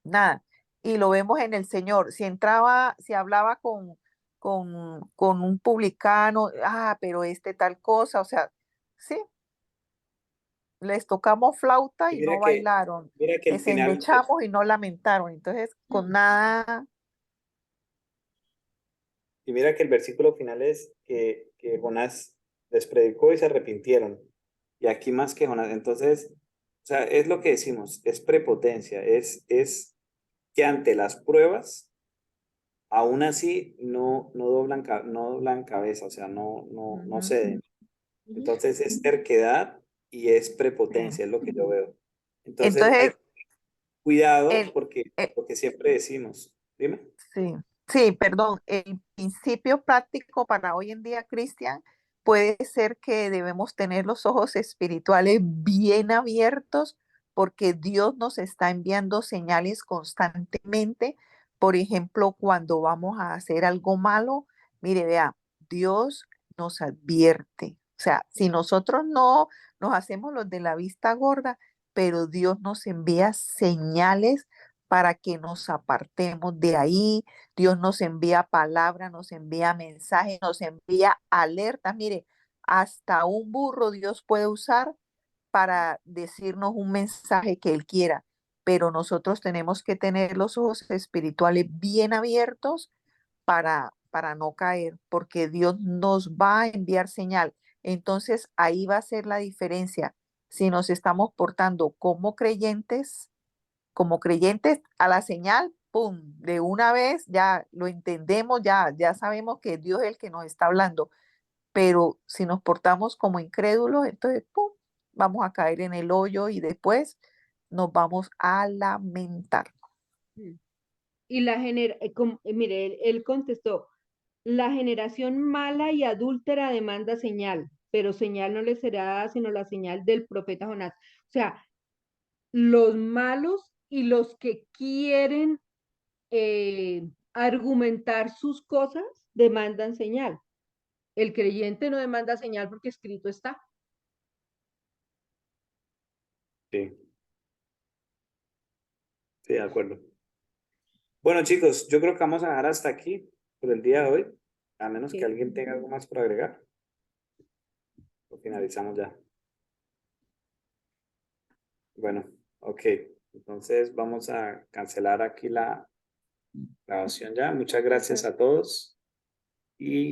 nada. Y lo vemos en el Señor. Si hablaba con un publicano, pero tal cosa, o sea, sí, les tocamos flauta Y y no bailaron, mira que el les final, endechamos y no lamentaron. Entonces, con nada. y mira que el versículo final es que Jonás les predicó y se arrepintieron. Y aquí más que Jonás, entonces, o sea, es lo que decimos, es prepotencia, es que ante las pruebas, aún así no doblan cabeza, o sea, no Ujú, ceden. ujú. Entonces es terquedad y es prepotencia, es lo que yo veo. Entonces, Entonces, cuidado el, porque eh, lo que siempre decimos, dime. sí, sí, perdón. El principio práctico para hoy en día, Cristian, puede ser que debemos tener los ojos espirituales bien abiertos porque Dios nos está enviando señales constantemente. Por ejemplo, cuando vamos a hacer algo malo, mire, vea, Dios nos advierte. O sea, si nosotros no nos hacemos los de la vista gorda, pero Dios nos envía señales para que nos apartemos de ahí. Dios nos envía palabra, nos envía mensajes, nos envía alertas. Mire, hasta un burro Dios puede usar para decirnos un mensaje que Él quiera, pero nosotros tenemos que tener los ojos espirituales bien abiertos para no caer, porque Dios nos va a enviar señal. Entonces ahí va a ser la diferencia. Si nos estamos portando como creyentes a la señal, ¡pum! De una vez ya lo entendemos, ya sabemos que Dios es el que nos está hablando, pero si nos portamos como incrédulos, entonces, ¡pum! Vamos a caer en el hoyo y después nos vamos a lamentar. Y mire, él contestó, la generación mala y adúltera demanda señal, pero señal no le será dada sino la señal del profeta Jonás. O sea, los malos y los que quieren argumentar sus cosas demandan señal. El creyente no demanda señal porque escrito está. Sí. Sí, de acuerdo. Bueno, chicos, yo creo que vamos a dejar hasta aquí por el día de hoy, a menos que Sí. alguien tenga algo más por agregar. Lo finalizamos ya. Bueno, ok. Entonces vamos a cancelar aquí la grabación ya. Muchas gracias a todos y